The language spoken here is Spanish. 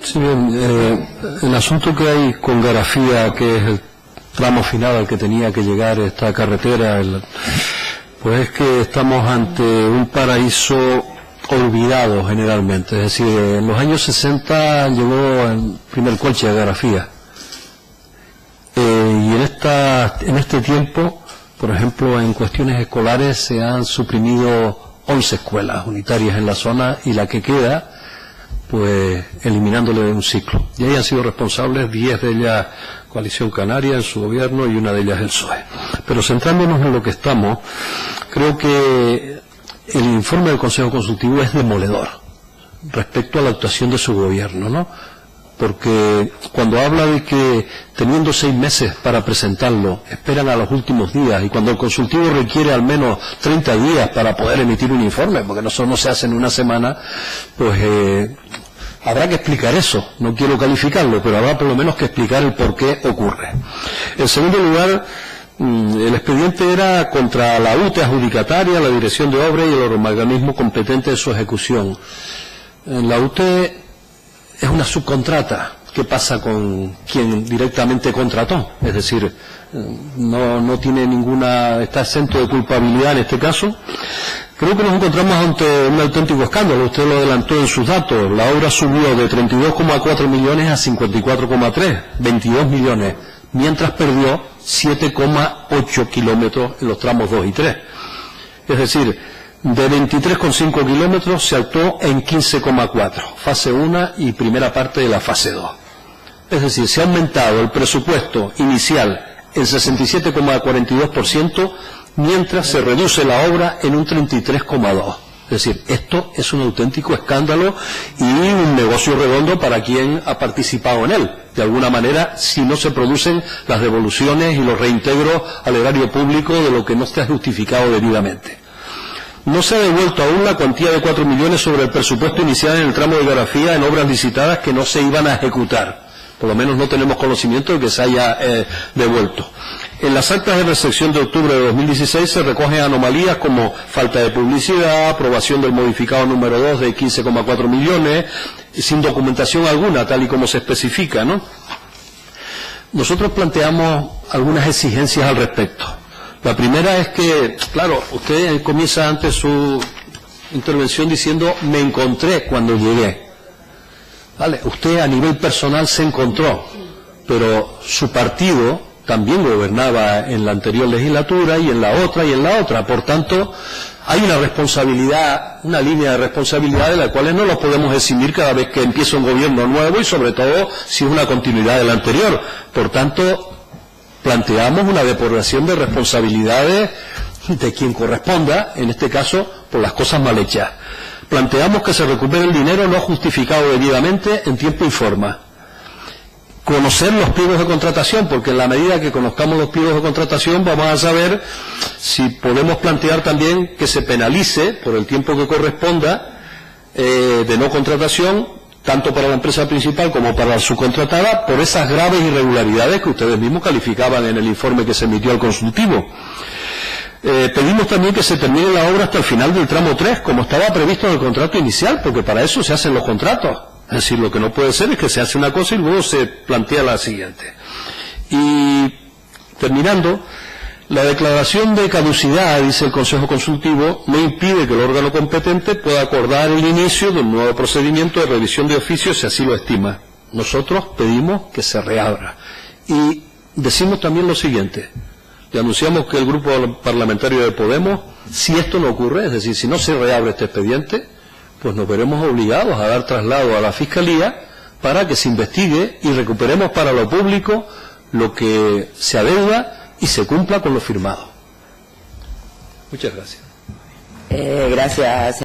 Sí, bien, el asunto que hay con Garafía, que es el tramo final al que tenía que llegar esta carretera, pues es que estamos ante un paraíso olvidado generalmente. Es decir, en los años 60 llegó el primer coche a Garafía, y en este tiempo, por ejemplo, en cuestiones escolares se han suprimido 11 escuelas unitarias en la zona, y la que queda, pues eliminándole de un ciclo. Y ahí han sido responsables 10 de ellas Coalición Canaria en su gobierno y una de ellas el PSOE. Pero centrándonos en lo que estamos, creo que el informe del Consejo Consultivo es demoledor respecto a la actuación de su gobierno, ¿no? Porque cuando habla de que teniendo 6 meses para presentarlo, esperan a los últimos días, y cuando el consultivo requiere al menos 30 días para poder emitir un informe, porque eso no se hace en una semana, pues habrá que explicar eso. No quiero calificarlo, pero habrá por lo menos que explicar el por qué ocurre. En segundo lugar, el expediente era contra la UTE adjudicataria, la Dirección de Obras y el organismo competente de su ejecución. La UTE es una subcontrata. ¿Qué pasa con quien directamente contrató? Es decir, no tiene ninguna, está exento de culpabilidad en este caso. Creo que nos encontramos ante un auténtico escándalo. Usted lo adelantó en sus datos. La obra subió de 32,4 millones a 54,3, 22 millones, mientras perdió 7,8 kilómetros en los tramos 2 y 3. Es decir, de 23,5 kilómetros se actuó en 15,4, fase 1 y primera parte de la fase 2. Es decir, se ha aumentado el presupuesto inicial en 67,42%, mientras se reduce la obra en un 33,2%. Es decir, esto es un auténtico escándalo y un negocio redondo para quien ha participado en él. De alguna manera, si no se producen las devoluciones y los reintegros al erario público de lo que no esté justificado debidamente. No se ha devuelto aún la cuantía de 4 millones sobre el presupuesto inicial en el tramo de Garafía en obras licitadas que no se iban a ejecutar. Por lo menos no tenemos conocimiento de que se haya devuelto. En las actas de recepción de octubre de 2016 se recogen anomalías como falta de publicidad, aprobación del modificado número 2 de 15,4 millones, sin documentación alguna, tal y como se especifica, ¿no? Nosotros planteamos algunas exigencias al respecto. La primera es que, claro, usted comienza antes su intervención diciendo me encontré cuando llegué. Vale, usted a nivel personal se encontró, pero su partido también gobernaba en la anterior legislatura y en la otra y en la otra. Por tanto, hay una responsabilidad, una línea de responsabilidad de la cual no lo podemos eximir cada vez que empieza un gobierno nuevo y sobre todo si es una continuidad del anterior. Por tanto, planteamos una depuración de responsabilidades de quien corresponda, en este caso, por las cosas mal hechas. Planteamos que se recupere el dinero no justificado debidamente en tiempo y forma. Conocer los pliegos de contratación, porque en la medida que conozcamos los pliegos de contratación vamos a saber si podemos plantear también que se penalice por el tiempo que corresponda de no contratación, tanto para la empresa principal como para la subcontratada, por esas graves irregularidades que ustedes mismos calificaban en el informe que se emitió al consultivo. Pedimos también que se termine la obra hasta el final del tramo 3, como estaba previsto en el contrato inicial, porque para eso se hacen los contratos. Es decir, lo que no puede ser es que se hace una cosa y luego se plantea la siguiente. Y terminando, la declaración de caducidad, dice el Consejo Consultivo, no impide que el órgano competente pueda acordar el inicio de un nuevo procedimiento de revisión de oficio si así lo estima. Nosotros pedimos que se reabra. Y decimos también lo siguiente. Le anunciamos que el grupo parlamentario de Podemos, si esto no ocurre, es decir, si no se reabre este expediente, pues nos veremos obligados a dar traslado a la Fiscalía para que se investigue y recuperemos para lo público lo que se adeuda y se cumpla con lo firmado. Muchas gracias. Gracias.